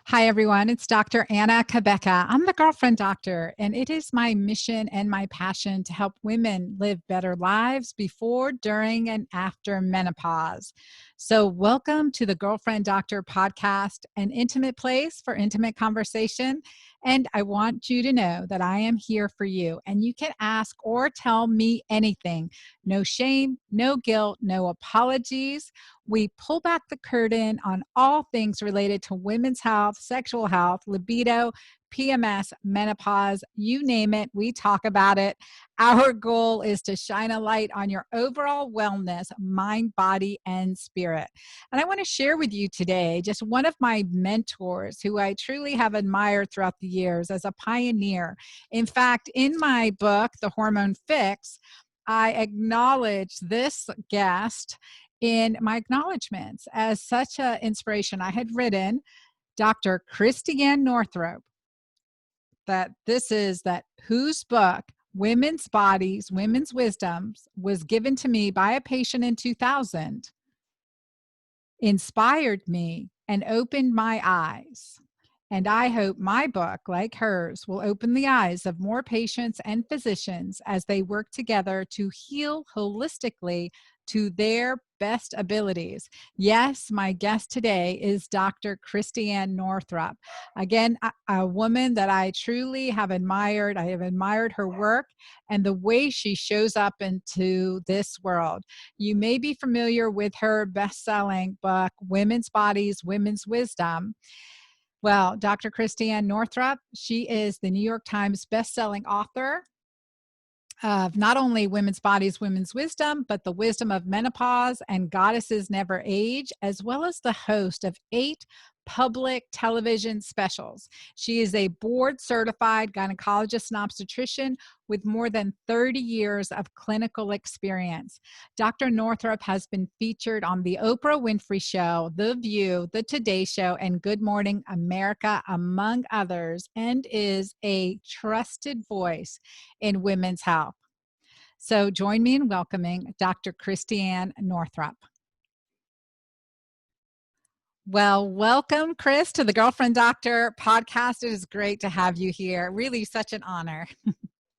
Hi, everyone. It's Dr. Anna Cabeca. I'm the girlfriend doctor, and it is my mission and my passion to help women live better lives before, during, and after menopause. So, welcome to the Girlfriend Doctor podcast, an intimate place for intimate conversation. And I want you to know that I am here for you, and you can ask or tell me anything. No shame, no guilt, no apologies. We pull back the curtain on all things related to women's health, sexual health, libido, PMS, menopause, you name it, we talk about it. Our goal is to shine a light on your overall wellness, mind, body, and spirit. And I want to share with you today just one of my mentors who I truly have admired throughout the years as a pioneer. In fact, in my book, The Hormone Fix, I acknowledge this guest in my acknowledgments as such an inspiration. I had written Dr. Christiane Northrup, that whose book, Women's Bodies, Women's Wisdoms, was given to me by a patient in 2000, inspired me and opened my eyes. And I hope my book, like hers, will open the eyes of more patients and physicians as they work together to heal holistically to their best abilities. Yes, my guest today is Dr. Christiane Northrup. Again, a woman that I truly have admired. I have admired her work and the way she shows up into this world. You may be familiar with her best-selling book, Women's Bodies, Women's Wisdom. Well, Dr. Christiane Northrup, she is the New York Times best-selling author of not only Women's Bodies, Women's Wisdom, but the Wisdom of Menopause and Goddesses Never Age, as well as the host of 8 public television specials. She is a board-certified gynecologist and obstetrician with more than 30 years of clinical experience. Dr. Northrup has been featured on the Oprah Winfrey Show, The View, The Today Show, and Good Morning America, among others, and is a trusted voice in women's health. So join me in welcoming Dr. Christiane Northrup. Well, welcome, Chris, to the Girlfriend Doctor podcast. It is great to have you here. Really such an honor.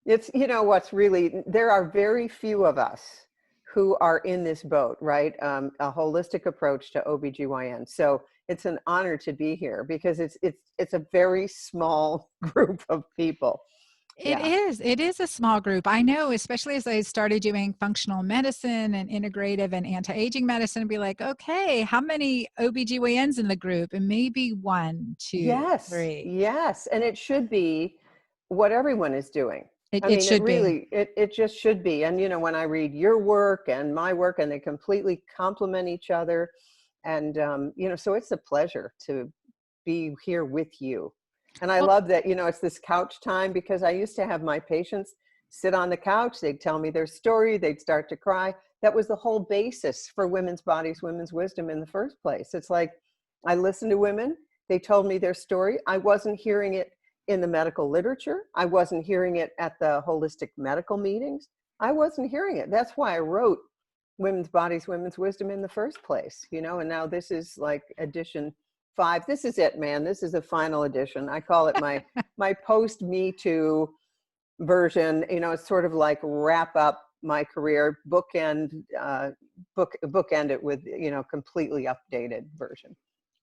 There are very few of us who are in this boat, right? A holistic approach to OBGYN. So it's an honor to be here because it's a very small group of people. It is a small group. I know, especially as I started doing functional medicine and integrative and anti-aging medicine, be like, okay, how many OBGYNs in the group? And maybe 1, 2, 3. Yes. And it should be what everyone is doing. It should be. It just should be. And, when I read your work and my work and they completely complement each other. And, so it's a pleasure to be here with you. And I love that, it's this couch time because I used to have my patients sit on the couch. They'd tell me their story. They'd start to cry. That was the whole basis for Women's Bodies, Women's Wisdom in the first place. It's like I listened to women. They told me their story. I wasn't hearing it in the medical literature. I wasn't hearing it at the holistic medical meetings. I wasn't hearing it. That's why I wrote Women's Bodies, Women's Wisdom in the first place, and now this is like edition 5. This is it, man. This is the final edition. I call it my post Me Too version. It's sort of like wrap up my career, bookend it with, completely updated version.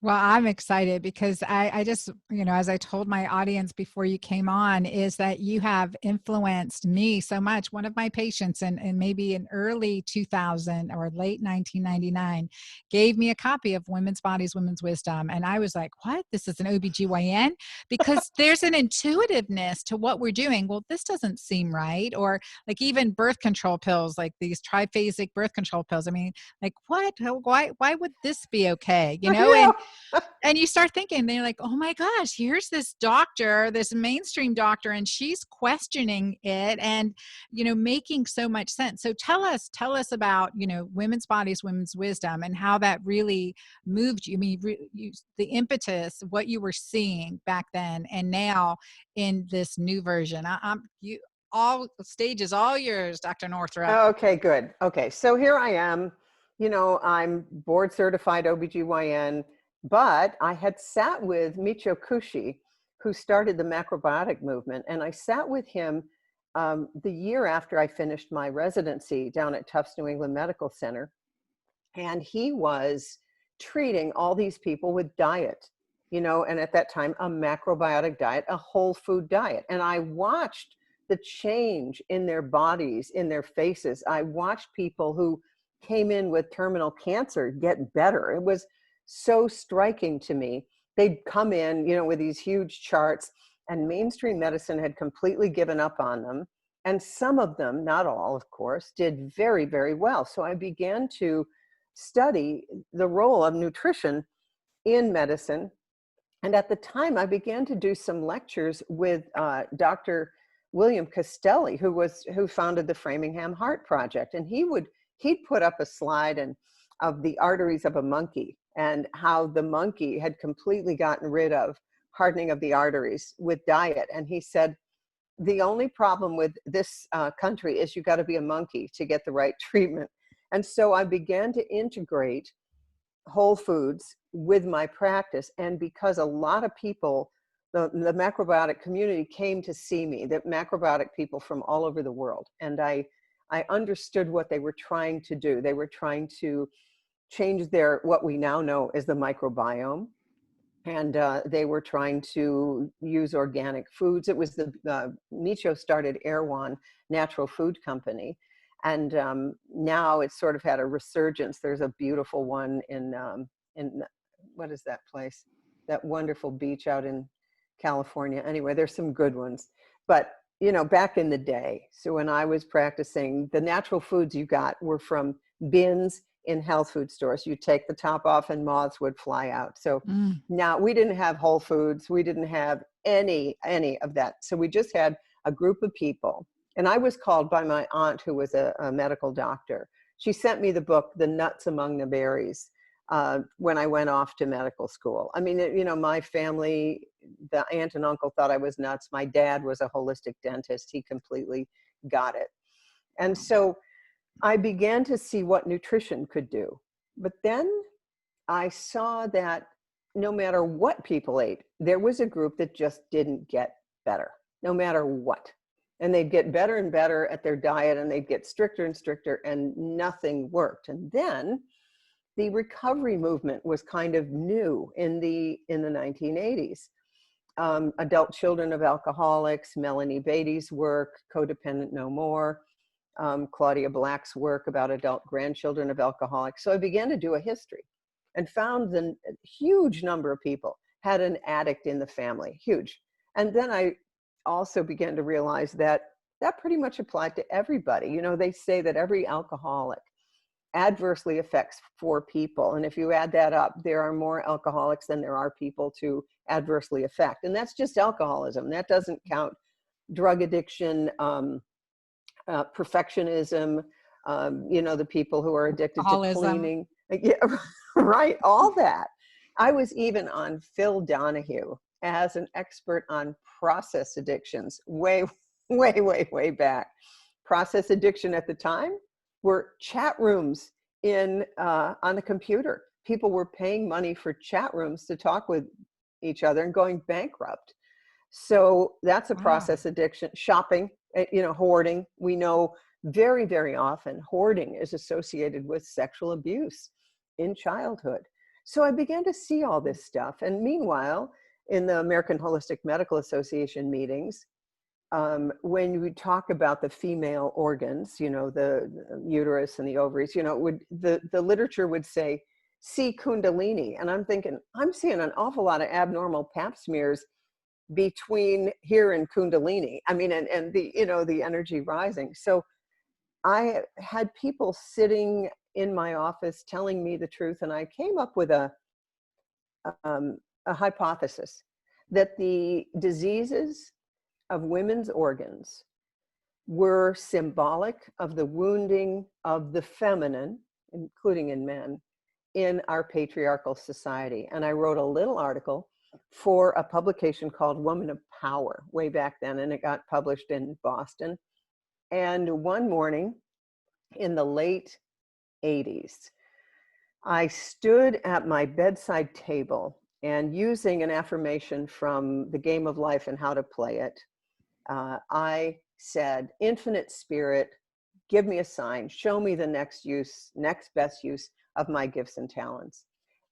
Well, I'm excited because I just, as I told my audience before you came on, is that you have influenced me so much. One of my patients in maybe in early 2000 or late 1999 gave me a copy of Women's Bodies, Women's Wisdom. And I was like, what? This is an OBGYN? Because there's an intuitiveness to what we're doing. Well, this doesn't seem right. Or like even birth control pills, like these triphasic birth control pills. I mean, like what? Why would this be okay? Yeah. And you start thinking, they're like, oh my gosh, here's this doctor, this mainstream doctor, and she's questioning it and, making so much sense. So tell us about, Women's Bodies, Women's Wisdom and how that really moved you. I mean, the impetus, what you were seeing back then and now in this new version. All stages, all yours, Dr. Northrup. Okay, good. Okay. So here I am, I'm board certified OBGYN. But I had sat with Michio Kushi, who started the macrobiotic movement, and I sat with him the year after I finished my residency down at Tufts New England Medical Center. And he was treating all these people with diet, and at that time, a macrobiotic diet, a whole food diet. And I watched the change in their bodies, in their faces. I watched people who came in with terminal cancer get better. It was so striking to me. They'd come in, with these huge charts, and mainstream medicine had completely given up on them. And some of them, not all, of course, did very, very well. So I began to study the role of nutrition in medicine. And at the time, I began to do some lectures with Dr. William Castelli, who founded the Framingham Heart Project. And he'd put up a slide of the arteries of a monkey, and how the monkey had completely gotten rid of hardening of the arteries with diet. And he said, the only problem with this country is you got to be a monkey to get the right treatment. And so I began to integrate whole foods with my practice. And because a lot of people, the macrobiotic community came to see me, the macrobiotic people from all over the world. And I understood what they were trying to do. They were trying to change what we now know as the microbiome. And they were trying to use organic foods. It was Michio started Erewhon Natural Food Company. And now it's sort of had a resurgence. There's a beautiful one in what is that place? That wonderful beach out in California. Anyway, there's some good ones. But, back in the day, so when I was practicing, the natural foods you got were from bins in health food stores. You take the top off and moths would fly out. So now we didn't have Whole Foods. We didn't have any of that. So we just had a group of people. And I was called by my aunt, who was a medical doctor. She sent me the book, The Nuts Among the Berries, when I went off to medical school. I mean, my family, the aunt and uncle thought I was nuts. My dad was a holistic dentist. He completely got it. And so I began to see what nutrition could do. But then I saw that no matter what people ate, there was a group that just didn't get better, no matter what. And they'd get better and better at their diet, and they'd get stricter and stricter, and nothing worked. And then the recovery movement was kind of new in the 1980s. Adult Children of Alcoholics, Melanie Beattie's work, Codependent No More, Claudia Black's work about adult grandchildren of alcoholics. So I began to do a history and found a huge number of people had an addict in the family, huge. And then I also began to realize that pretty much applied to everybody. They say that every alcoholic adversely affects 4 people. And if you add that up, there are more alcoholics than there are people to adversely affect. And that's just alcoholism. That doesn't count drug addiction, perfectionism, the people who are addicted to cleaning. Yeah, right, all that. I was even on Phil Donahue as an expert on process addictions way, way, way, way back. Process addiction at the time were chat rooms on the computer. People were paying money for chat rooms to talk with each other and going bankrupt. So that's a process addiction. Shopping, hoarding. We know very, very often hoarding is associated with sexual abuse in childhood. So I began to see all this stuff. And meanwhile, in the American Holistic Medical Association meetings, when we talk about the female organs, the uterus and the ovaries, the literature would say, see Kundalini. And I'm thinking, I'm seeing an awful lot of abnormal pap smears between here and Kundalini. I mean, and the, the energy rising. So I had people sitting in my office telling me the truth. And I came up with a hypothesis that the diseases of women's organs were symbolic of the wounding of the feminine, including in men, in our patriarchal society. And I wrote a little article for a publication called Woman of Power way back then, and it got published in Boston. And one morning in the late 80s, I stood at my bedside table and using an affirmation from the game of life and how to play it, I said, Infinite Spirit, give me a sign, show me the next best use of my gifts and talents.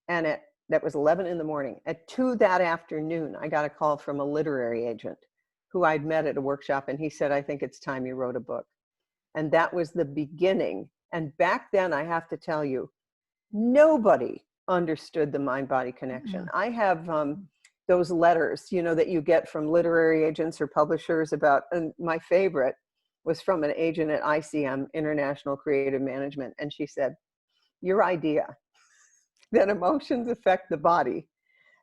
And that was 11 in the morning. At 2 that afternoon, I got a call from a literary agent who I'd met at a workshop, and he said, I think it's time you wrote a book. And that was the beginning. And back then, I have to tell you, nobody understood the mind-body connection. Mm. I have those letters, that you get from literary agents or publishers about, and my favorite was from an agent at ICM, International Creative Management. And she said, your idea that emotions affect the body,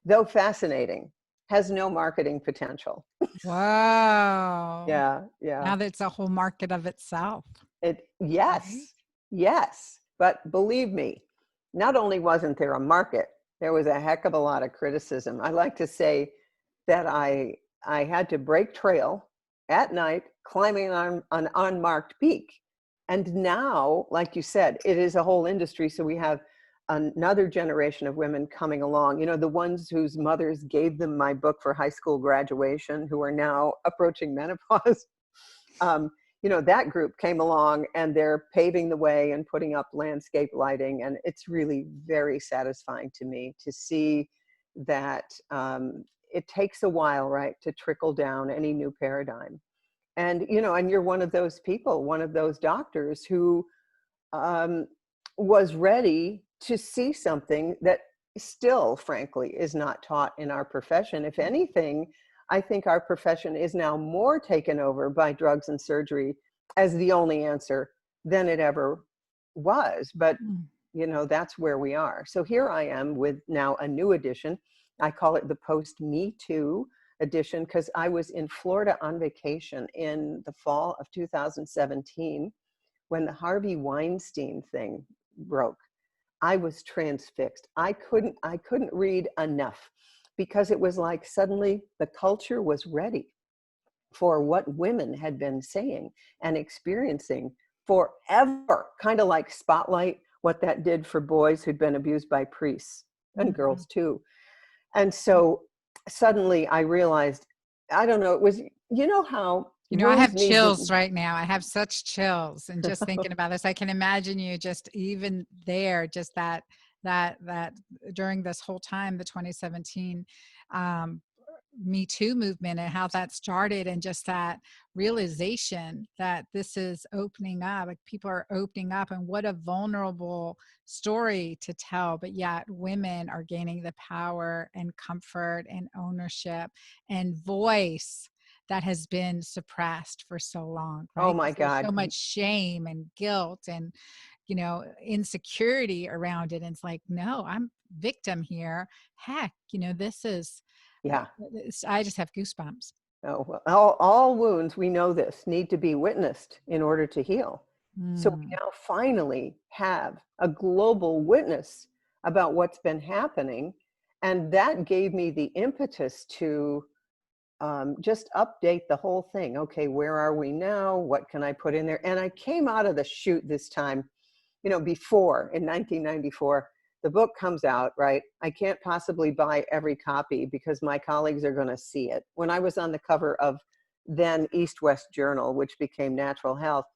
though fascinating, has no marketing potential. Wow. Yeah, yeah. Now that's a whole market of itself. Right? Yes. But believe me, not only wasn't there a market, there was a heck of a lot of criticism. I like to say that I had to break trail at night, climbing on an unmarked peak. And now, like you said, it is a whole industry. So we have another generation of women coming along, the ones whose mothers gave them my book for high school graduation, who are now approaching menopause. That group came along and they're paving the way and putting up landscape lighting. And it's really very satisfying to me to see that it takes a while, right, to trickle down any new paradigm. And, and you're one of those people, one of those doctors who was ready to see something that still, frankly, is not taught in our profession. If anything, I think our profession is now more taken over by drugs and surgery as the only answer than it ever was. But, that's where we are. So here I am with now a new edition. I call it the post-Me Too edition because I was in Florida on vacation in the fall of 2017 when the Harvey Weinstein thing broke. I was transfixed. I couldn't read enough because it was like suddenly the culture was ready for what women had been saying and experiencing forever, kind of like Spotlight, what that did for boys who'd been abused by priests and girls too. And so suddenly I realized, I don't know, it was, how I have wounds need chills to... right now. I have such chills. And just thinking about this, I can imagine you just even there, just that during this whole time, the 2017 Me Too movement and how that started, and just that realization that this is opening up, like people are opening up, and what a vulnerable story to tell. But yet women are gaining the power and comfort and ownership and voice that has been suppressed for so long, Oh right? my 'Cause there's so God. much shame and guilt and, insecurity around it. And it's like, no, I'm victim here. Heck, this is, Yeah. I just have goosebumps. Oh, well, all wounds, we know this, need to be witnessed in order to heal. So we Mm. now finally have a global witness about what's been happening. And that gave me the impetus to just update the whole thing. Okay, where are we now? What can I put in there? And I came out of the chute this time, before in 1994. The book comes out, right? I can't possibly buy every copy because my colleagues are going to see it. When I was on the cover of then East West Journal, which became Natural Health,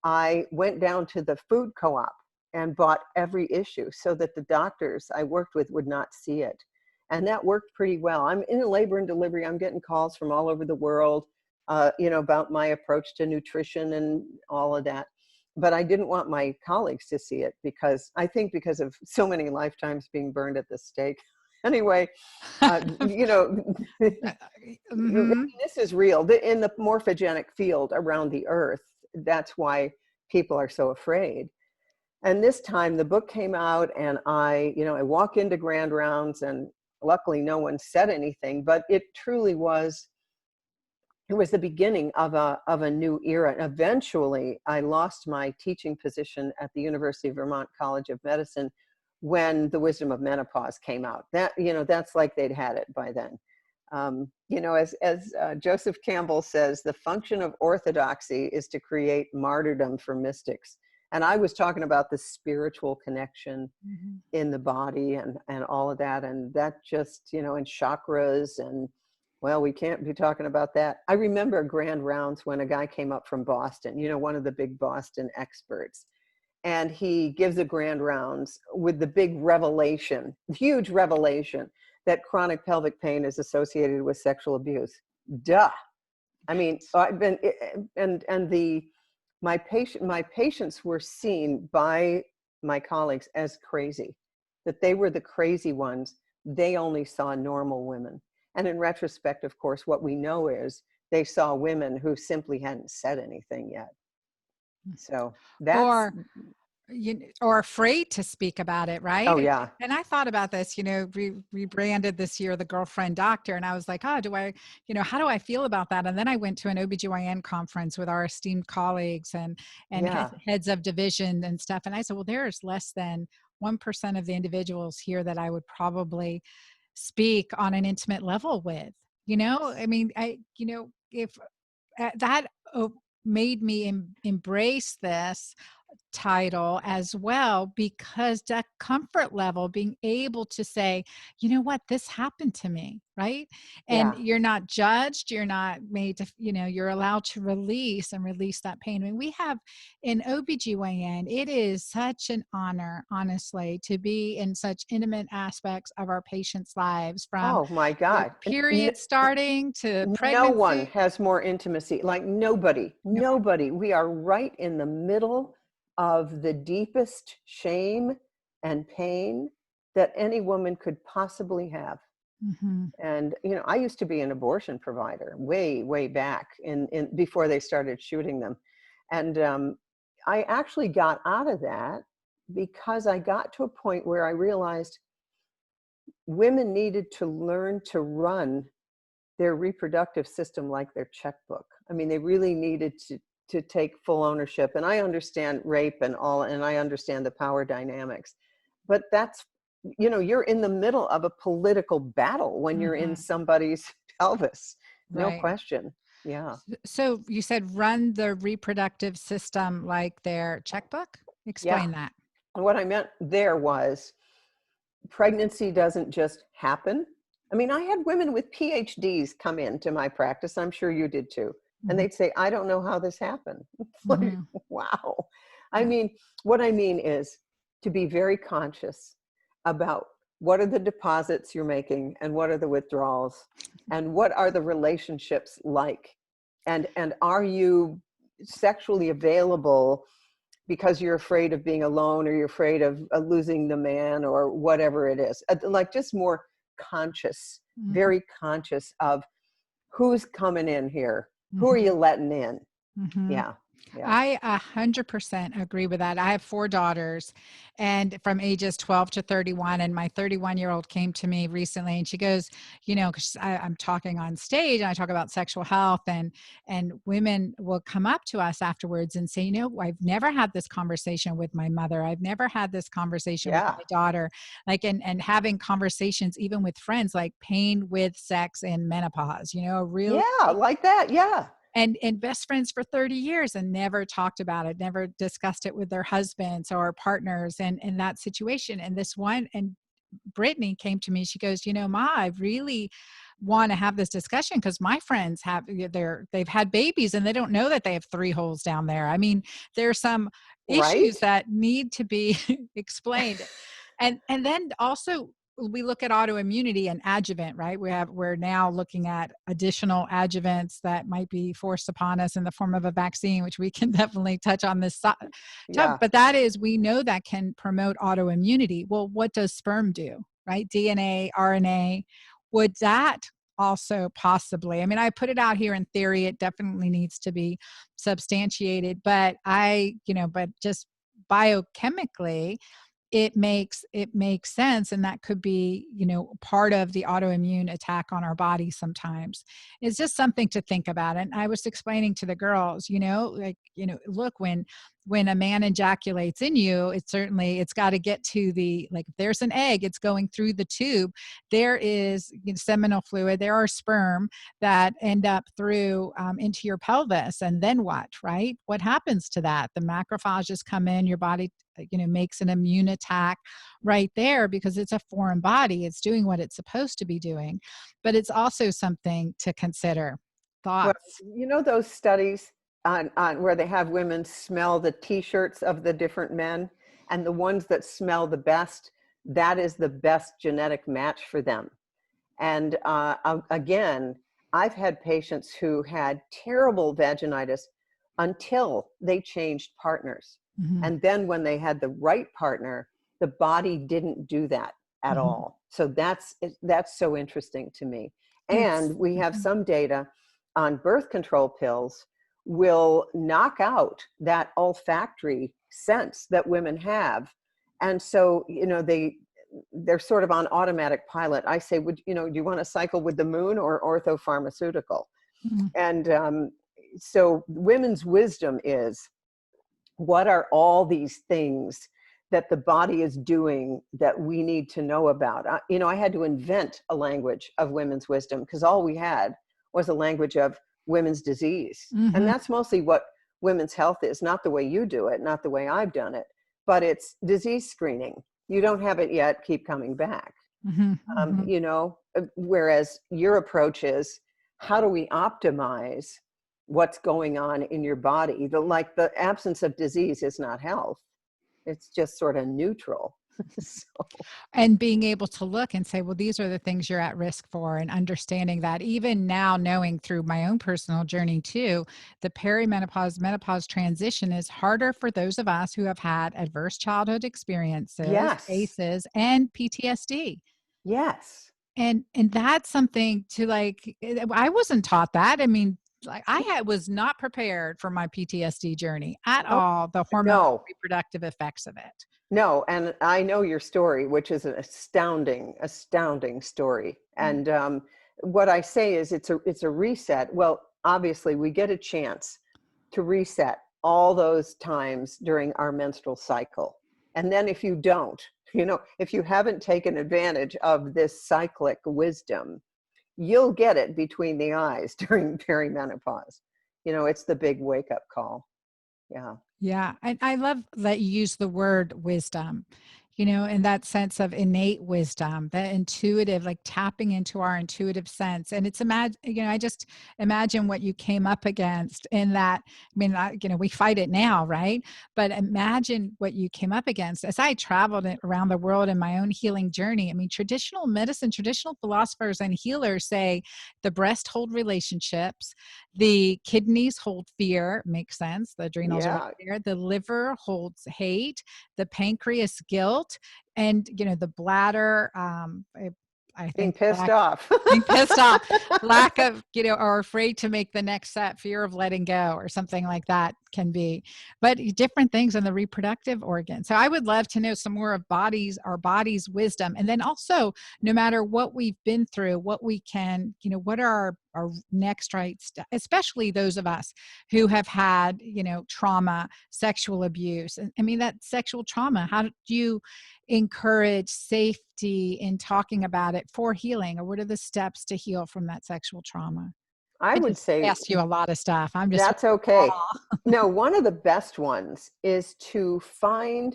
I went down to the food co-op and bought every issue so that the doctors I worked with would not see it. And that worked pretty well. I'm in labor and delivery. I'm getting calls from all over the world, about my approach to nutrition and all of that. But I didn't want my colleagues to see it because of so many lifetimes being burned at the stake. Anyway, Mhm. this is real. In the morphogenic field around the earth, that's why people are so afraid. And this time the book came out and I walk into Grand Rounds and luckily no one said anything, but it truly was, it was the beginning of a new era. And eventually I lost my teaching position at the University of Vermont College of Medicine when the Wisdom of Menopause came out. That, that's like they'd had it by then. As Joseph Campbell says, the function of orthodoxy is to create martyrdom for mystics. And I was talking about the spiritual connection Mhm. in the body and all of that. And that just, and chakras and, well, we can't be talking about that. I remember Grand Rounds when a guy came up from Boston, one of the big Boston experts. And he gives a Grand Rounds with the big revelation, huge revelation, that chronic pelvic pain is associated with sexual abuse. Duh. I mean, I've been, and my patients were seen by my colleagues as crazy, that they were the crazy ones. They only saw normal women. And in retrospect, of course, what we know is they saw women who simply hadn't said anything yet. So that's, Or or afraid to speak about it, right? oh yeah, And I thought about this, rebranded this year the girlfriend doctor, and I was like, oh, how do I feel about that? And then I went to an OBGYN conference with our esteemed colleagues and yeah. heads of division and stuff, and I said, well, there's less than 1% of the individuals here that I would probably speak on an intimate level with. I mean, if that made me embrace this title as well, because that comfort level, being able to say, you know what, this happened to me, right? And Yeah. you're not judged, you're not made to, you're allowed to release that pain. I mean, we have in OBGYN, it is such an honor, honestly, to be in such intimate aspects of our patients' lives, from Oh my their God. period starting to No one pregnancy. has more intimacy, like nobody, No. nobody. We are right in the middle of the deepest shame and pain that any woman could possibly have. Mhm. And, I used to be an abortion provider way, way back in before they started shooting them. And I actually got out of that because I got to a point where I realized women needed to learn to run their reproductive system like their checkbook. I mean, they really needed to take full ownership. And I understand rape and all, and I understand the power dynamics. But that's, you're in the middle of a political battle when you're in Mhm. somebody's pelvis. No Right. question. Yeah. So you said run the reproductive system like their checkbook? Yeah. Explain that. And what I meant there was pregnancy doesn't just happen. I mean, I had women with PhDs come into my practice. I'm sure you did too. And Mhm, they'd say, I don't know how this happened. It's like, mhm. wow. I Yeah. mean, what I mean is to be very conscious about what are the deposits you're making and what are the withdrawals and what are the relationships like? And are you sexually available because you're afraid of being alone or you're afraid of losing the man or whatever it is, like just more conscious, Mhm, very conscious of who's coming in here, who are you mhm, letting in. mhm. Yeah, yeah, I 100% agree with that. I have 4 daughters, and from ages 12 to 31, and my 31-year-old came to me recently and she goes, 'cause I'm talking on stage and I talk about sexual health, and women will come up to us afterwards and say, I've never had this conversation with my mother. I've never had this conversation with yeah, my daughter. Like, and having conversations even with friends, like pain with sex and menopause, really. yeah, like that. Yeah, And best friends for 30 years and never talked about it, never discussed it with their husbands or partners, and in that situation. And this one, and Brittany came to me, she goes, Ma, I really want to have this discussion because my friends they've had babies and they don't know that they have 3 holes down there. I mean, there's some right. issues that need to be explained. And then also we look at autoimmunity and adjuvant, right? We're now looking at additional adjuvants that might be forced upon us in the form of a vaccine, which we can definitely touch on this topic. Yeah, But that is, we know that can promote autoimmunity. Well, what does sperm do, right? DNA, RNA. Would that also possibly? I mean, I put it out here in theory. It definitely needs to be substantiated, but but just biochemically, it makes sense, and that could be part of the autoimmune attack on our body sometimes. It's just something to think about. And I was explaining to the girls, like, look, when when a man ejaculates in you, it's got to get to like if there's an egg, it's going through the tube. There is seminal fluid, there are sperm that end up through into your pelvis. And then what, right? What happens to that? The macrophages come in, your body makes an immune attack right there because it's a foreign body. It's doing what it's supposed to be doing, but it's also something to consider. Well, Thoughts? those studies on where they have women smell the t-shirts of the different men, and the ones that smell the best, that is the best genetic match for them. And again, I've had patients who had terrible vaginitis until they changed partners. Mm-hmm. And then when they had the right partner, the body didn't do that at Mm-hmm. all. So that's so interesting to me. It's And we have some data on birth control pills will knock out that olfactory sense that women have. And so, they're sort of on automatic pilot. I say, do you want to cycle with the moon or orthopharmaceutical? mm-hmm. And so Women's Wisdom is, what are all these things that the body is doing that we need to know about? I had to invent a language of women's wisdom because all we had was a language of women's disease. Mm-hmm. And that's mostly what women's health is, not the way you do it, not the way I've done it, but it's disease screening. You don't have it yet, keep coming back. Mm-hmm. Mm-hmm. Whereas your approach is, how do we optimize what's going on in your body? The absence of disease is not health. It's just sort of neutral. And being able to look and say, well, these are the things you're at risk for, and understanding that even now, knowing through my own personal journey too, the perimenopause, menopause transition is harder for those of us who have had adverse childhood experiences, Yes. ACEs, and PTSD. Yes. And that's something to I wasn't taught that. I mean, was not prepared for my PTSD journey at all, the hormonal reproductive effects of it. No, and I know your story, which is an astounding story. And what I say is it's a reset. Well, obviously we get a chance to reset all those times during our menstrual cycle. And then if you don't, if you haven't taken advantage of this cyclic wisdom, you'll get it between the eyes during perimenopause. It's the big wake up call. Yeah. Yeah. And I love that you use the word wisdom, in that sense of innate wisdom, that intuitive, like tapping into our intuitive sense. And it's I just imagine what you came up against in that. I mean, we fight it now, right? But imagine what you came up against as I traveled around the world in my own healing journey. I mean, traditional medicine, traditional philosophers and healers say the breast hold relationships, the kidneys hold fear, makes sense. The adrenals are there. The liver holds hate, the pancreas guilt, and the bladder I Being think pissed off. being pissed off, lack of or afraid to make the next step, fear of letting go or something like that can be, but different things in the reproductive organ. So I would love to know some more of our body's wisdom, and then also, no matter what we've been through, what we can, what are our next right step, especially those of us who have had trauma, sexual abuse. And I mean, that sexual trauma, how do you encourage safety in talking about it for healing, or what are the steps to heal from that sexual trauma? I I would just say asked you a lot of stuff. I'm just that's okay. No, one of the best ones is to find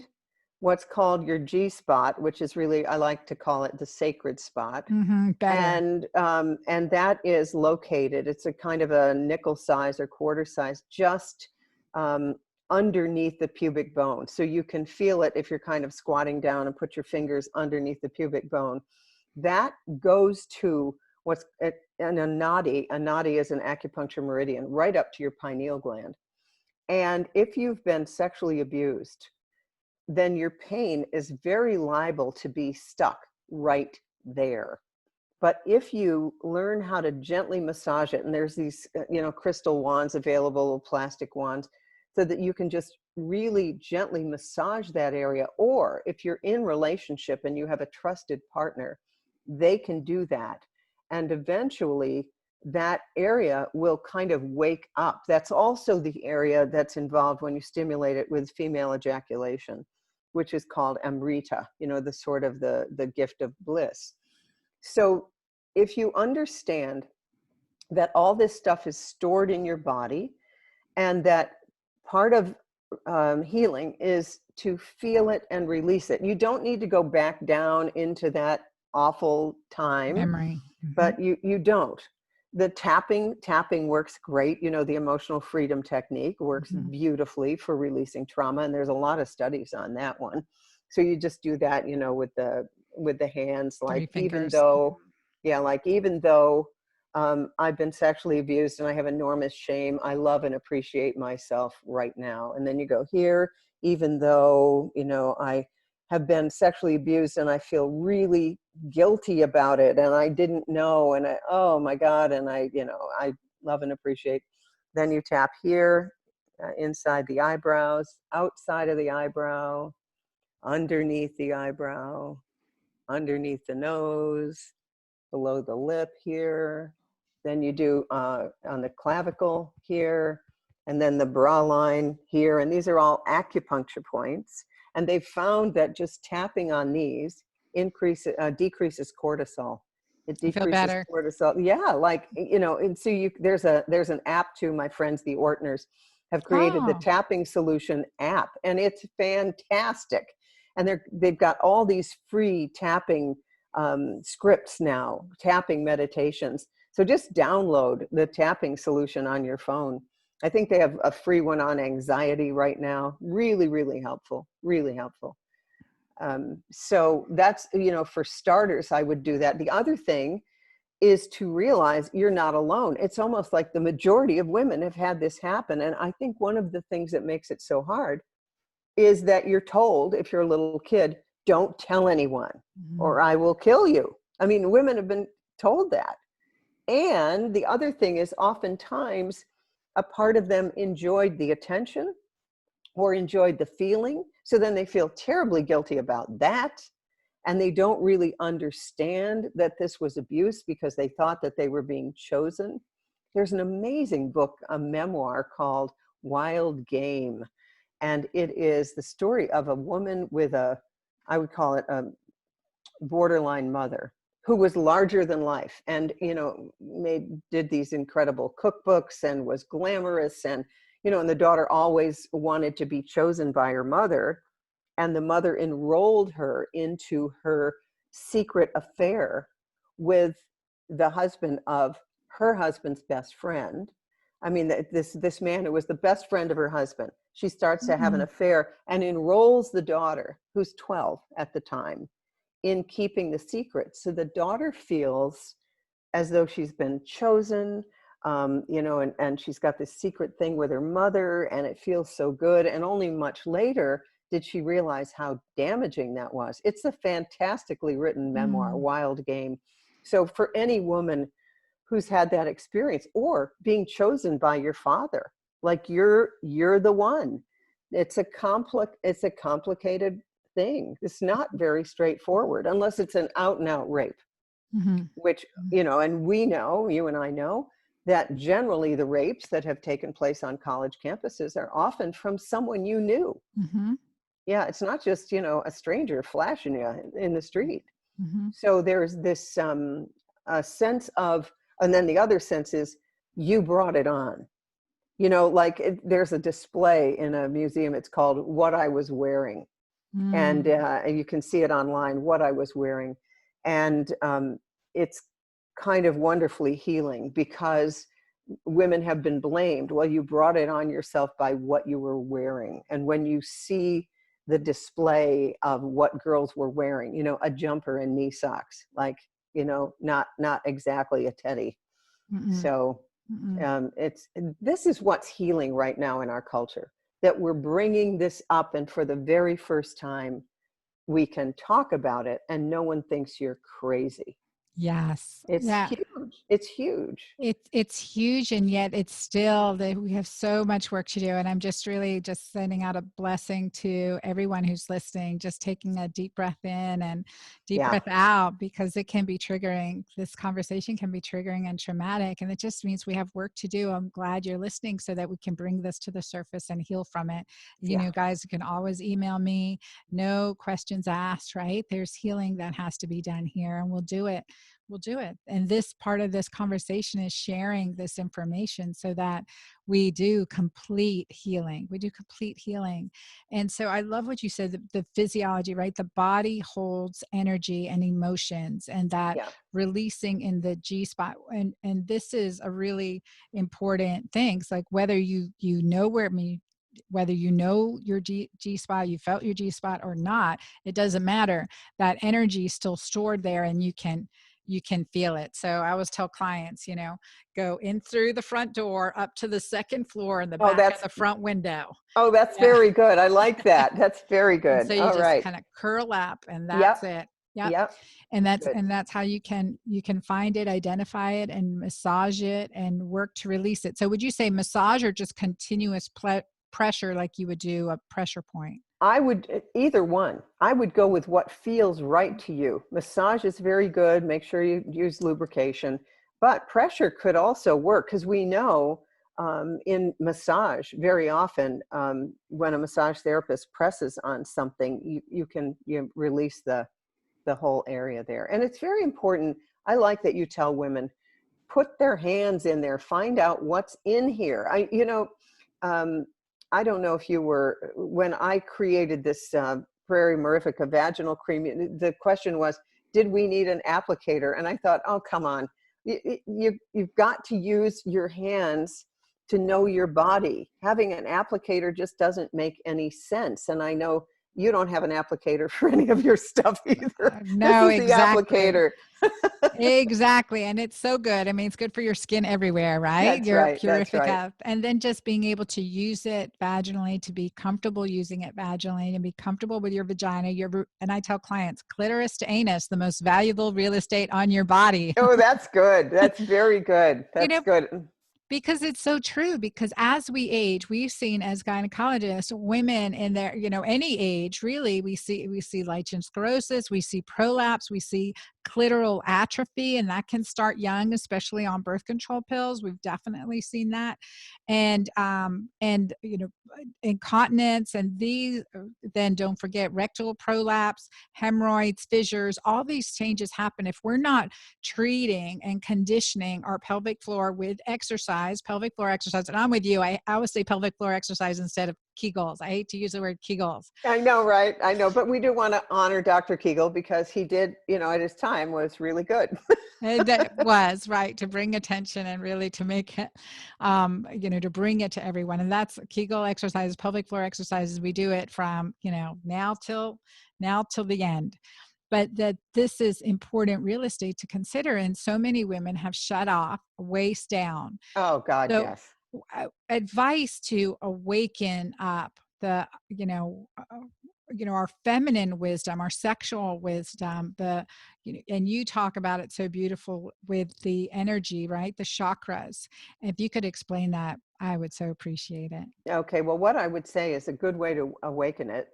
what's called your G spot, which is really, I like to call it the sacred spot. better. And that is located, it's a kind of a nickel size or quarter size, just underneath the pubic bone. So you can feel it if you're kind of squatting down and put your fingers underneath the pubic bone. That goes to what's a nadi. A nadi is an acupuncture meridian right up to your pineal gland. And if you've been sexually abused, then your pain is very liable to be stuck right there. But if you learn how to gently massage it, and there's these, crystal wands available, plastic wands, so that you can just really gently massage that area. Or if you're in relationship and you have a trusted partner, they can do that. And eventually that area will kind of wake up. That's also the area that's involved when you stimulate it with female ejaculation, which is called amrita, the sort of the gift of bliss. So if you understand that all this stuff is stored in your body, and that part of healing is to feel it and release it. You don't need to go back down into that awful time, Memory. but you don't. The tapping works great. The emotional freedom technique works beautifully for releasing trauma, and there's a lot of studies on that one. So you just do that, with the hands, like even though I've been sexually abused and I have enormous shame, I love and appreciate myself right now. And then you go here, even though, I have been sexually abused and I feel really guilty about it and I didn't know, and oh my God, and I love and appreciate. Then you tap here, inside the eyebrows, outside of the eyebrow, underneath the eyebrow, underneath the nose, below the lip here. Then you do on the clavicle here, and then the bra line here. And these are all acupuncture points. And they've found that just tapping on these decreases cortisol. It decreases cortisol. Yeah, and so there's an app too. My friends, the Ortners, have created the tapping solution app, and it's fantastic. And they've got all these free tapping scripts now, tapping meditations. So just download the tapping solution on your phone. I think they have a free one on anxiety right now. Really, really helpful. Really helpful. So that's, for starters, I would do that. The other thing is to realize you're not alone. It's almost like the majority of women have had this happen. And I think one of the things that makes it so hard is that you're told, if you're a little kid, don't tell anyone or I will kill you. I mean, women have been told that. And the other thing is oftentimes a part of them enjoyed the attention or enjoyed the feeling. So then they feel terribly guilty about that. And they don't really understand that this was abuse because they thought that they were being chosen. There's an amazing book, a memoir called Wild Game. And it is the story of a woman with I would call it a borderline mother who was larger than life and, did these incredible cookbooks and was glamorous. And, and the daughter always wanted to be chosen by her mother. And the mother enrolled her into her secret affair with the husband of her husband's best friend. I mean, this man who was the best friend of her husband, she starts to have an affair and enrolls the daughter, who's 12 at the time, in keeping the secret. So the daughter feels as though she's been chosen, and she's got this secret thing with her mother, and it feels so good. And only much later did she realize how damaging that was. It's a fantastically written memoir, Wild Game. So for any woman who's had that experience, or being chosen by your father, like you're the one. It's a complicated thing. It's not very straightforward unless it's an out and out rape, which, and we know, you and I know, that generally the rapes that have taken place on college campuses are often from someone you knew. Yeah, it's not just, a stranger flashing you in the street. So there's this a sense of, and then the other sense is you brought it on. There's a display in a museum. It's called What I Was Wearing. And you can see it online, What I Was Wearing. And it's kind of wonderfully healing because women have been blamed. Well, you brought it on yourself by what you were wearing. And when you see the display of what girls were wearing, a jumper and knee socks, not exactly a teddy. So this is what's healing right now in our culture, that we're bringing this up, and for the very first time we can talk about it and no one thinks you're crazy. Yes. It's huge. huge. It's huge. It's huge, and yet it's still that we have so much work to do. And I'm just really just sending out a blessing to everyone who's listening, just taking a deep breath in and deep Yeah. breath out, because it can be triggering. This conversation can be triggering and traumatic, and it just means we have work to do. I'm glad you're listening so that we can bring this to the surface and heal from it. You Yeah. know, guys, you can always email me, no questions asked, right? There's healing that has to be done here, and we'll do it. We'll do it. And this part of this conversation is sharing this information so that we do complete healing. We do complete healing. And so I love what you said, the physiology, right? The body holds energy and emotions, and that Yeah. releasing in the G spot. And this is a really important thing. It's like whether you know where whether you know your G spot, you felt your G spot or not, it doesn't matter. That energy is still stored there, and you can feel it. So I always tell clients, you know, go in through the front door, up to the second floor, and the Oh, back of the front window. that's Yeah. very good. I like that. That's very And good. so you All just right. kind of curl up, and that's Yep. it. Yep. Yep. Good. And that's how you can find it, identify it, and massage it and work to release it. So would you say massage or just continuous pressure, like you would do a pressure point? I would either one. I would go with what feels right to you. Massage is very good. Make sure you use lubrication, but pressure could also work, because we know in massage very often when a massage therapist presses on something, you release the whole area there, and it's very important. I like that you tell women, put their hands in there, find out what's in here. Um, I don't know if you were, when I created this Prairie Mirifica vaginal cream, the question was, did we need an applicator? And I thought, oh, come on. You've got to use your hands to know your body. Having an applicator just doesn't make any sense. And I know you don't have an applicator for any of your stuff either. This No, is the exactly. applicator. Exactly. And it's so good. I mean, it's good for your skin everywhere, right? That's Your right. That's purific right. out. And then just being able to use it vaginally, to be comfortable using it vaginally, and be comfortable with your vagina. And I tell clients, clitoris to anus, the most valuable real estate on your body. Oh, that's good. That's very good. You That's know, good. because it's so true. Because as we age, we've seen as gynecologists, women in their, you know, any age, really, we see lichen sclerosis, we see prolapse, we see clitoral atrophy, and that can start young, especially on birth control pills. We've definitely seen that. And you know, incontinence, and these, then don't forget rectal prolapse, hemorrhoids, fissures. All these changes happen if we're not treating and conditioning our pelvic floor with exercise, pelvic floor exercise. And I'm with you. I always say pelvic floor exercise instead of Kegels. I hate to use the word Kegels. I know, right? I know, but we do want to honor Dr. Kegel, because he did, at his time, was really good. That was right, to bring attention and really to make it, to bring it to everyone. And that's Kegel exercises, pelvic floor exercises. We do it from, now till the end. But that this is important real estate to consider. And so many women have shut off, waist down. Oh, God, So yes. advice to awaken up the, our feminine wisdom, our sexual wisdom, and you talk about it so beautiful with the energy, right? The chakras. If you could explain that, I would so appreciate it. Okay, well, what I would say is a good way to awaken it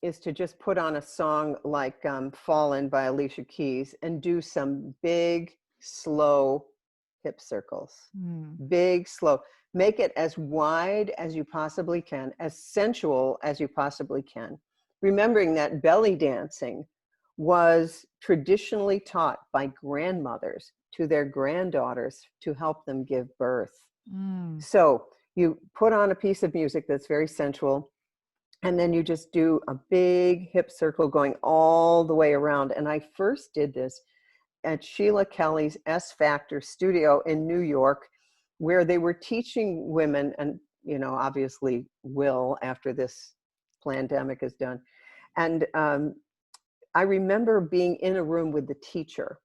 is to just put on a song like Fallen by Alicia Keys and do some big, slow hip circles. Big, slow. Make it as wide as you possibly can, as sensual as you possibly can. Remembering that belly dancing was traditionally taught by grandmothers to their granddaughters to help them give birth. So you put on a piece of music that's very sensual, and then you just do a big hip circle going all the way around. And I first did this at Sheila Kelly's S Factor studio in New York, where they were teaching women, and obviously will after this pandemic is done. And I remember being in a room with the teacher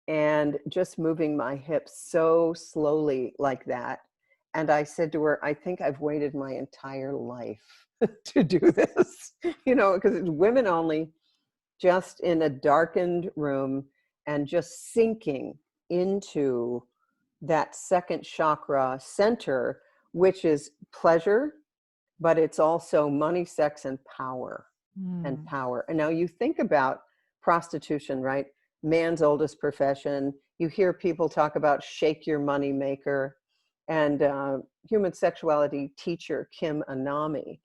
and just moving my hips so slowly like that. And I said to her, I think I've waited my entire life to do this, because it's women only, just in a darkened room and just sinking into that second chakra center, which is pleasure, but it's also money, sex, and power. And Mm. power. And now you think about prostitution, right? Man's oldest profession. You hear people talk about shake your money maker. And human sexuality teacher Kim Anami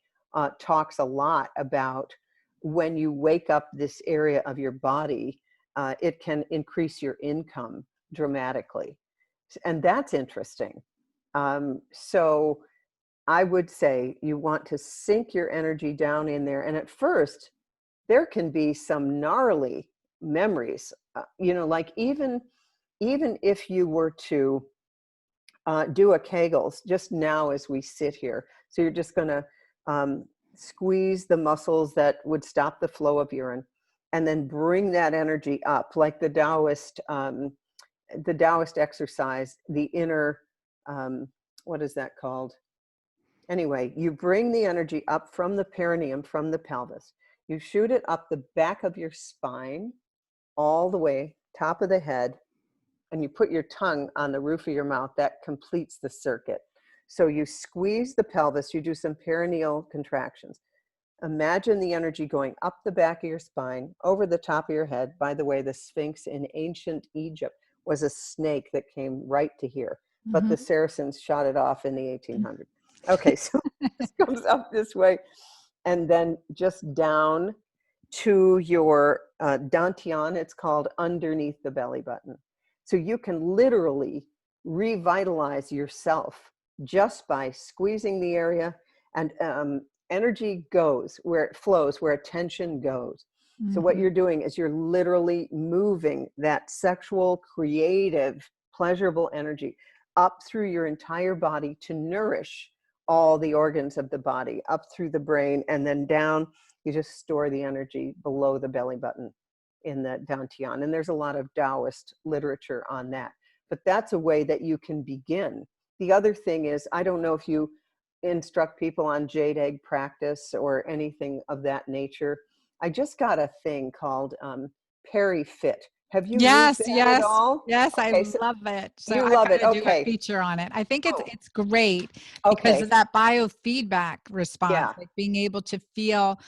talks a lot about when you wake up this area of your body, it can increase your income dramatically. And that's interesting. So I would say you want to sink your energy down in there. And at first, there can be some gnarly memories, like even if you were to do a Kegels just now as we sit here. So you're just going to squeeze the muscles that would stop the flow of urine, and then bring that energy up, like the Taoist exercise, the inner, what is that called? Anyway, you bring the energy up from the perineum, from the pelvis. You shoot it up the back of your spine, all the way, top of the head, and you put your tongue on the roof of your mouth. That completes the circuit. So you squeeze the pelvis, you do some perineal contractions. Imagine the energy going up the back of your spine, over the top of your head. By the way, the Sphinx in ancient Egypt was a snake that came right to here, but the Saracens shot it off in the 1800s. Okay, so this comes up this way, and then just down to your dantian, it's called, underneath the belly button. So you can literally revitalize yourself just by squeezing the area, and energy goes where it flows, where attention goes. So what you're doing is you're literally moving that sexual, creative, pleasurable energy up through your entire body to nourish all the organs of the body, up through the brain, and then down. You just store the energy below the belly button in the dantian. And there's a lot of Taoist literature on that. But that's a way that you can begin. The other thing is, I don't know if you instruct people on jade egg practice or anything of that nature. I just got a thing called Fit. Have you used Yes, that at yes, all? yes, I Okay, so love it. So you I've love got it. to do a Okay. feature on it. I think Oh, it's great because of okay. that biofeedback response, Yeah. like being able to feel,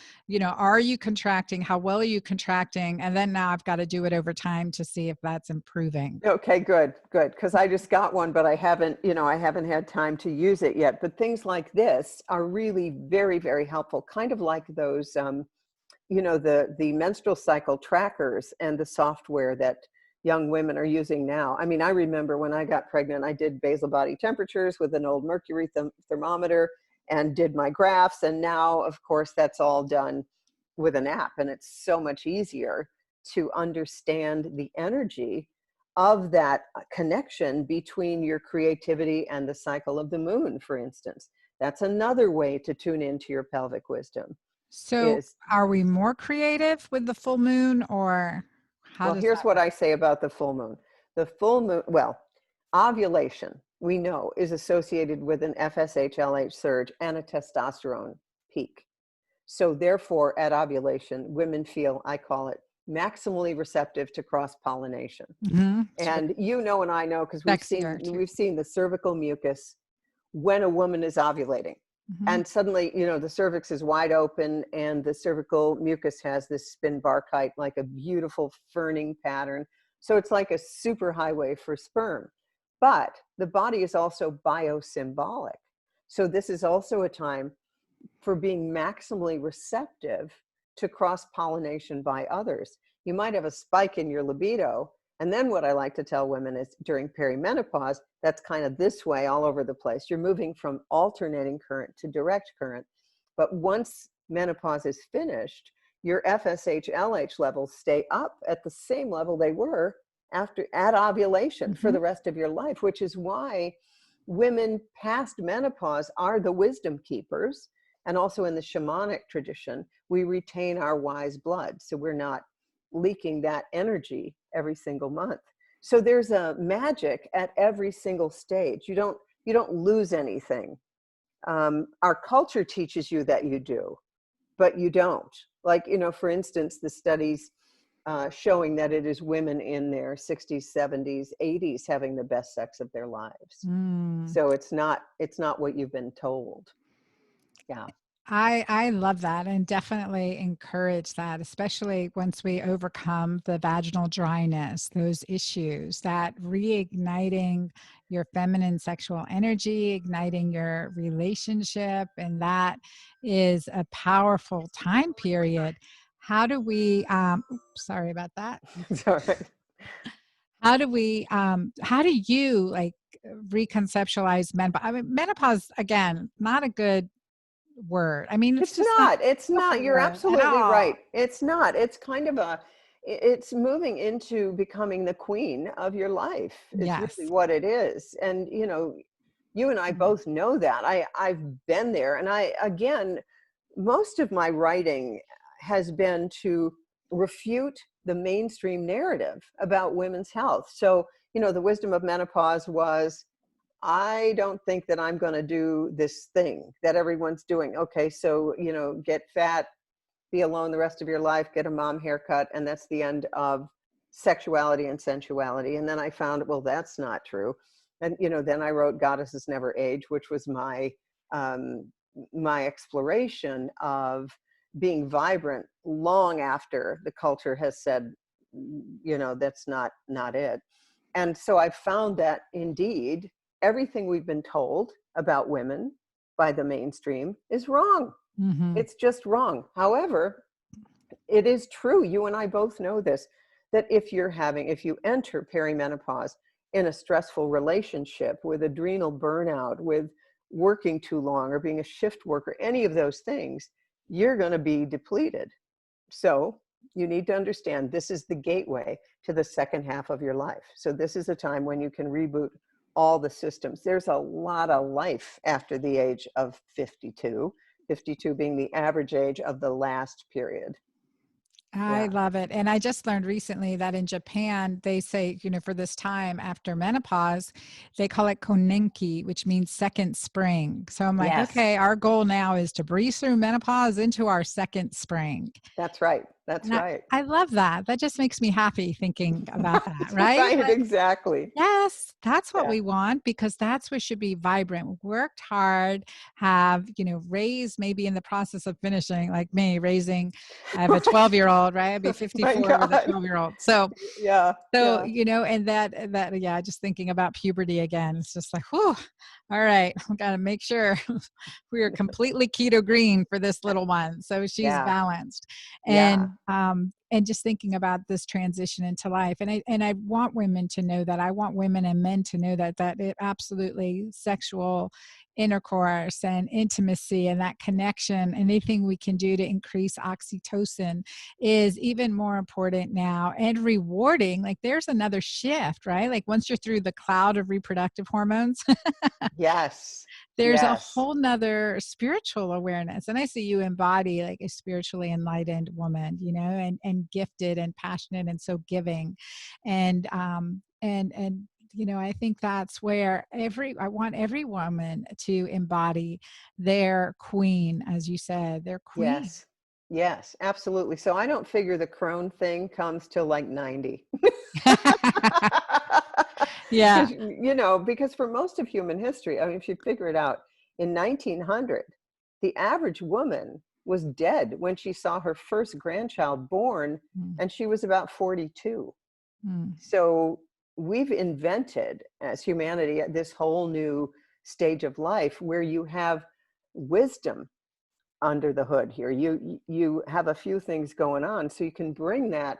are you contracting? How well are you contracting? And then now I've got to do it over time to see if that's improving. Okay, good, good. Because I just got one, but I haven't had time to use it yet. But things like this are really very, very helpful. Kind of like those, the menstrual cycle trackers and the software that young women are using now. I mean, I remember when I got pregnant, I did basal body temperatures with an old mercury thermometer and did my graphs. And now, of course, that's all done with an app. And it's so much easier to understand the energy of that connection between your creativity and the cycle of the moon, for instance. That's another way to tune into your pelvic wisdom. So Is are we more creative with the full moon, or how Well, does here's that what work? I say about the full moon. The full moon, well, ovulation, we know, is associated with an FSH-LH surge and a testosterone peak. So therefore, at ovulation, women feel, I call it, maximally receptive to cross-pollination. Sort of And and I know, because we've sexier seen too. the cervical mucus when a woman is ovulating. Mhm. And suddenly, the cervix is wide open and the cervical mucus has this spin barkite, like a beautiful ferning pattern. So it's like a super highway for sperm. But the body is also biosymbolic. So this is also a time for being maximally receptive to cross-pollination by others. You might have a spike in your libido. And then what I like to tell women is during perimenopause, that's kind of this way all over the place. You're moving from alternating current to direct current. But once menopause is finished, your FSH-LH levels stay up at the same level they were at ovulation for Mhm. the rest of your life, which is why women past menopause are the wisdom keepers. And also in the shamanic tradition, we retain our wise blood. So we're not leaking that energy every single month. So there's a magic at every single stage. You don't lose anything. Our culture teaches you that you do, but you don't. Like, for instance, the studies showing that it is women in their 60s, 70s, 80s having the best sex of their lives. So it's not what you've been told. Yeah. I love that and definitely encourage that, especially once we overcome the vaginal dryness, those issues, that reigniting your feminine sexual energy, igniting your relationship, and that is a powerful time period. How do we, sorry about that. It's all right. How do you like reconceptualize menopause? I mean, menopause, again, not a good word. I mean, it's It's just not not. It's a not. helpful You're word at absolutely all. right. It's not. It's kind of it's moving into becoming the queen of your life is really Yes. what it is. And, you and I Mm. both know that. I've been there. And again, most of my writing has been to refute the mainstream narrative about women's health. So, the wisdom of menopause was, I don't think that I'm going to do this thing that everyone's doing. Okay, so, get fat, be alone the rest of your life, get a mom haircut, and that's the end of sexuality and sensuality. And then I found, well, that's not true. And, then I wrote Goddesses Never Age, which was um, my exploration of being vibrant long after the culture has said, that's not it. And so I found that indeed everything we've been told about women by the mainstream is wrong. Mhm. It's just wrong. However, it is true, you and I both know this, that if you enter perimenopause in a stressful relationship with adrenal burnout, with working too long or being a shift worker, any of those things, you're going to be depleted. So you need to understand this is the gateway to the second half of your life. So this is a time when you can reboot all the systems. There's a lot of life after the age of 52, 52 being the average age of the last period. I Yeah. love it. And I just learned recently that in Japan, they say, for this time after menopause, they call it konenki, which means second spring. So I'm like, Yes, okay, our goal now is to breeze through menopause into our second spring. that's right. That's And right. I love that. That just makes me happy thinking about that, That's right? right, exactly. Yes, that's what Yeah. we want because that's what should be vibrant. Worked hard, have, raised maybe in the process of finishing, like me, raising, I have a Right. 12-year-old, right? I'd be My 54 with a God. 12-year-old. So, Yeah. so, Yeah. and that, yeah, just thinking about puberty again, it's just like, whew, all right, we got to make sure we are completely keto green for this little one. So she's Yeah. balanced. Yeah. And just thinking about this transition into life. And I want women to know that. I want women and men to know that it absolutely sexual intercourse and intimacy and that connection, anything we can do to increase oxytocin is even more important now and rewarding. Like there's another shift, right? Like once you're through the cloud of reproductive hormones, Yes. there's a Yes. whole nother spiritual awareness. And I see you embody like a spiritually enlightened woman, and gifted and passionate and so giving. And I think that's where I want every woman to embody their queen, as you said, their queen. Yes. Yes, absolutely. So I don't figure the crone thing comes till like 90. Yeah. Because, because for most of human history, I mean, if you figure it out, in 1900, the average woman was dead when she saw her first grandchild born, Mm, and she was about 42. mm. So we've invented, as humanity, this whole new stage of life where you have wisdom under the hood here. You have a few things going on, so you can bring that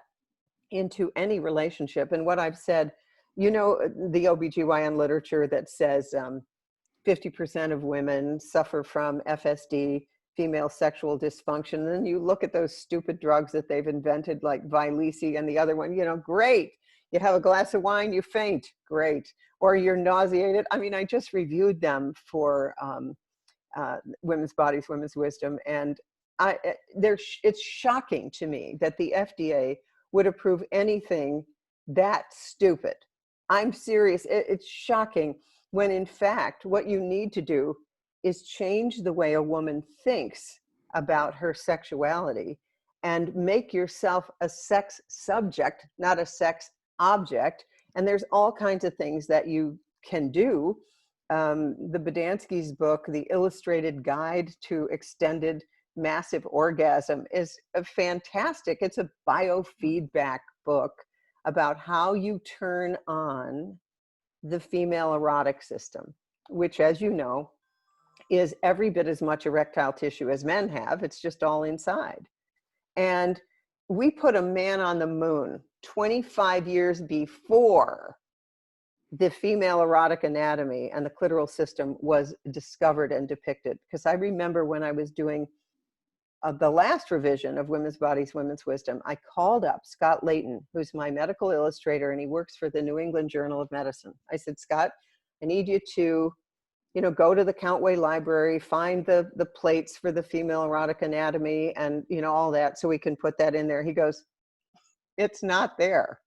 into any relationship. And what I've said, the OBGYN literature that says 50% of women suffer from FSD, female sexual dysfunction. And then you look at those stupid drugs that they've invented, like Vyleesi and the other one, great. You have a glass of wine, you faint, great. Or you're nauseated. I mean, I just reviewed them for Women's Bodies, Women's Wisdom. And it's shocking to me that the FDA would approve anything that stupid. I'm serious. It's shocking when in fact what you need to do is change the way a woman thinks about her sexuality and make yourself a sex subject, not a sex object. And there's all kinds of things that you can do. The Bodansky's book, The Illustrated Guide to Extended Massive Orgasm, is a fantastic. It's a biofeedback book about how you turn on the female erotic system, which, as you know, is every bit as much erectile tissue as men have. It's just all inside. And we put a man on the moon 25 years before the female erotic anatomy and the clitoral system was discovered and depicted. Because I remember when I was doing the last revision of Women's Bodies, Women's Wisdom, I called up Scott Layton, who's my medical illustrator, and he works for the New England Journal of Medicine. I said, Scott, I need you to, go to the Countway Library, find the plates for the female erotic anatomy and, all that, so we can put that in there. He goes, it's not there.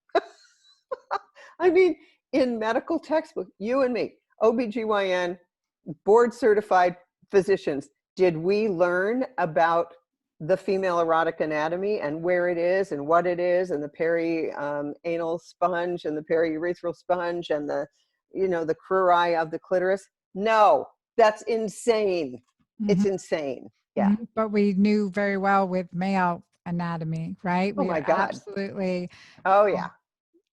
I mean, in medical textbook, you and me, OBGYN, board certified physicians, did we learn about the female erotic anatomy and where it is and what it is and the perianal sponge and the periurethral sponge and the cruri of the clitoris? No, that's insane. Mm-hmm. It's insane. Yeah. Mm-hmm. But we knew very well with male anatomy, right? Oh my God. Absolutely. Oh yeah.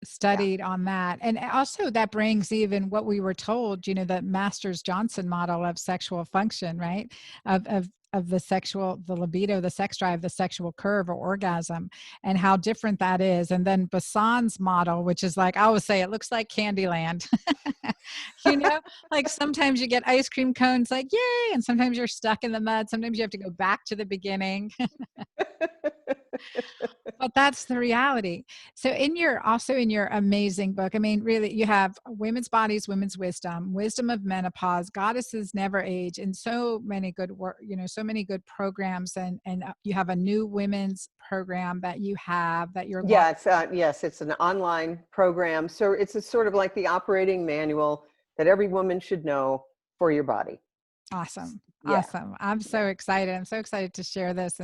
Studied on that. And also that brings even what we were told, the Masters-Johnson model of sexual function, right? Of the libido, the sex drive, the sexual curve or orgasm, and how different that is. And then Bassan's model, which is like, I always say, it looks like Candyland. Like sometimes you get ice cream cones, like, yay. And sometimes you're stuck in the mud. Sometimes you have to go back to the beginning. But that's the reality. So in your amazing book, I mean, really, you have Women's Bodies, Women's Wisdom, Wisdom of Menopause, Goddesses Never Age, and so many good work, so many good programs. And you have a new women's program that you have that you're yes, it's an online program. So it's a sort of like the operating manual that every woman should know for your body. Awesome. Yeah. Awesome. I'm so excited. I'm so excited to share this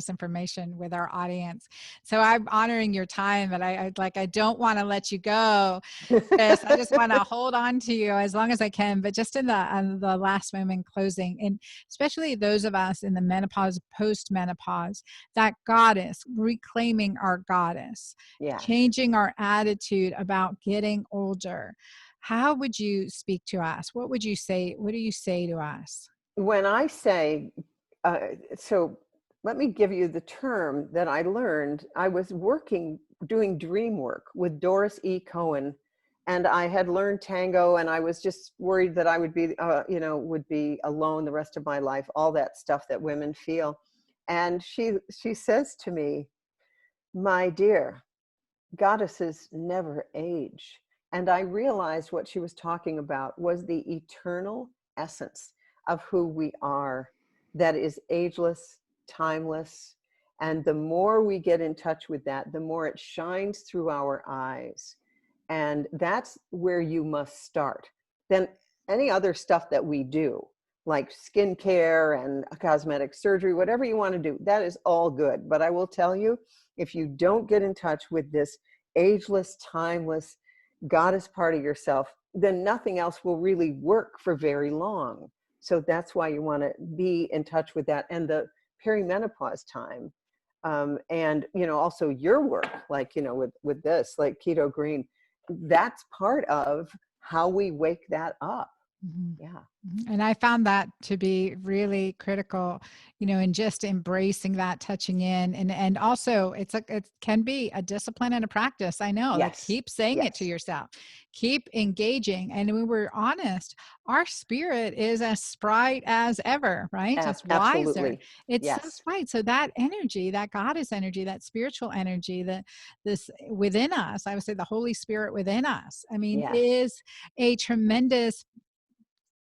information with our audience. So I'm honoring your time, but I don't want to let you go. Chris. I just want to hold on to you as long as I can, but just in the last moment closing, and especially those of us in the menopause, post-menopause, that goddess, reclaiming our goddess, changing our attitude about getting older. How would you speak to us? What would you say? What do you say to us? When I say, so let me give you the term that I learned. I was doing dream work with Doris E. Cohen, and I had learned tango, and I was just worried that I would be, would be alone the rest of my life, all that stuff that women feel. And she says to me, my dear, goddesses never age. And I realized what she was talking about was the eternal essence of who we are, that is ageless, timeless. And the more we get in touch with that, the more it shines through our eyes. And that's where you must start. Then any other stuff that we do, like skincare and cosmetic surgery, whatever you want to do, that is all good. But I will tell you, if you don't get in touch with this ageless, timeless goddess part of yourself, then nothing else will really work for very long. So that's why you want to be in touch with that and the perimenopause time. And, also your work, like, with this, like Keto Green, that's part of how we wake that up. Mm-hmm. Yeah. And I found that to be really critical, in just embracing that, touching in, and also it can be a discipline and a practice. I know, like keep saying it to yourself, keep engaging. And when we're honest, our spirit is as sprite as ever, right? It's wiser. Absolutely. It's so sprite. So that energy, that goddess energy, that spiritual energy, this within us, I would say the Holy Spirit within us, I mean, is a tremendous,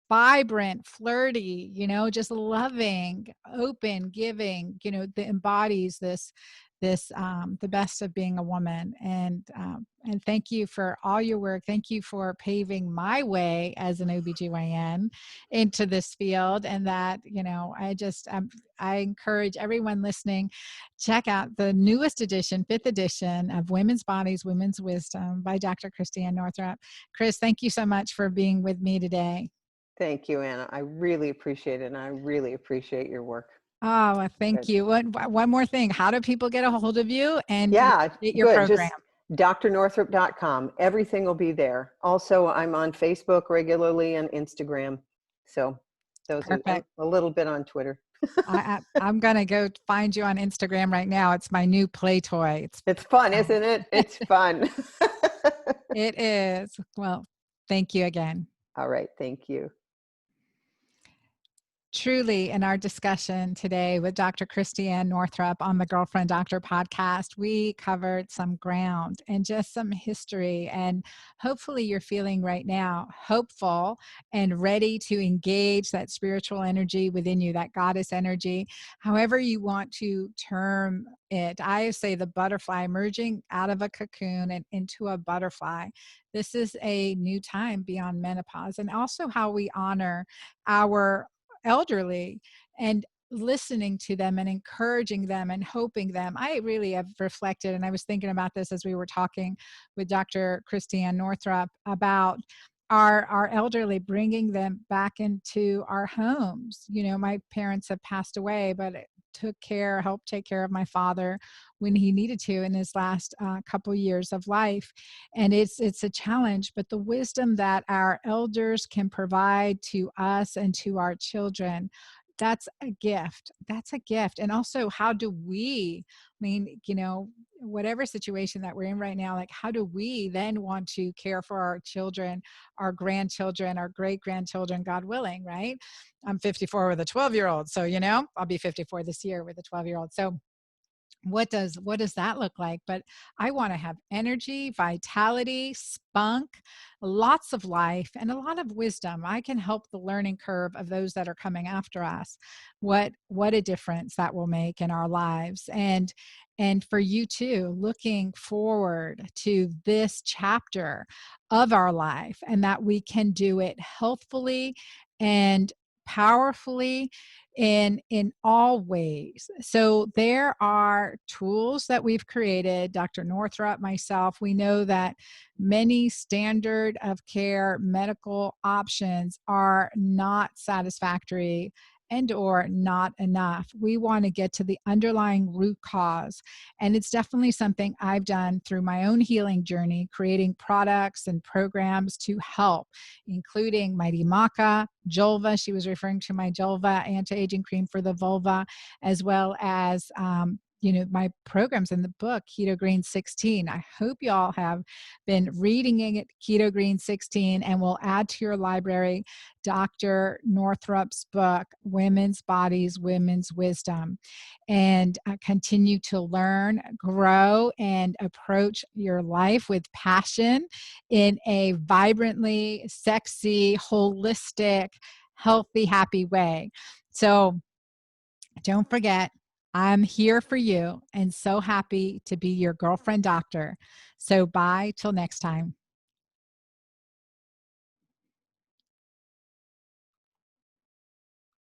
vibrant, flirty, just loving, open, giving, that embodies this the best of being a woman. And And thank you for all your work. Thank you for paving my way as an OBGYN into this field. And that, I encourage everyone listening, check out the newest edition, 5th edition of Women's Bodies, Women's Wisdom by Dr. Christiane Northrup. Chris, thank you so much for being with me today. Thank you, Anna. I really appreciate it, and I really appreciate your work. Oh, well, thank Good. you. One more thing. How do people get a hold of you and Yeah, get your good. program? Just drnorthrup.com. Everything will be there. Also, I'm on Facebook regularly and Instagram. So those are Perfect. a little bit on Twitter. I'm going to go find you on Instagram right now. It's my new play toy. It's fun, isn't it? It's fun. It is. Well, thank you again. All right. Thank you. Truly, in our discussion today with Dr. Christiane Northrup on the Girlfriend Doctor podcast, we covered some ground and just some history. And hopefully you're feeling right now hopeful and ready to engage that spiritual energy within you, that goddess energy, however you want to term it. I say the butterfly emerging out of a cocoon and into a butterfly. This is a new time beyond menopause, and also how we honor our elderly and listening to them and encouraging them and hoping them. I really have reflected, and I was thinking about this as we were talking with Dr. Christiane Northrup about our elderly, bringing them back into our homes. My parents have passed away, but it helped take care of my father when he needed to in his last couple years of life. And it's a challenge, but the wisdom that our elders can provide to us and to our children, that's a gift. That's a gift. And also, how do we, whatever situation that we're in right now, like, how do we then want to care for our children, our grandchildren, our great grandchildren, God willing, right? I'm 54 with a 12-year-old. So, I'll be 54 this year with a 12-year-old. So what does that look like? But I want to have energy, vitality, spunk, lots of life, and a lot of wisdom. I can help the learning curve of those that are coming after us. What a difference that will make in our lives. And for you too, looking forward to this chapter of our life, and that we can do it healthfully and powerfully in all ways. So there are tools that we've created, Dr. Northrup, myself. We know that many standard of care medical options are not satisfactory and or not enough. We want to get to the underlying root cause. And it's definitely something I've done through my own healing journey, creating products and programs to help, including Mighty Maca, Julva. She was referring to my Julva anti-aging cream for the vulva, as well as my programs in the book, Keto Green 16. I hope y'all have been reading it, Keto Green 16, and will add to your library Dr. Northrup's book, Women's Bodies, Women's Wisdom, and continue to learn, grow, and approach your life with passion in a vibrantly sexy, holistic, healthy, happy way. So don't forget, I'm here for you and so happy to be your girlfriend doctor. So bye till next time.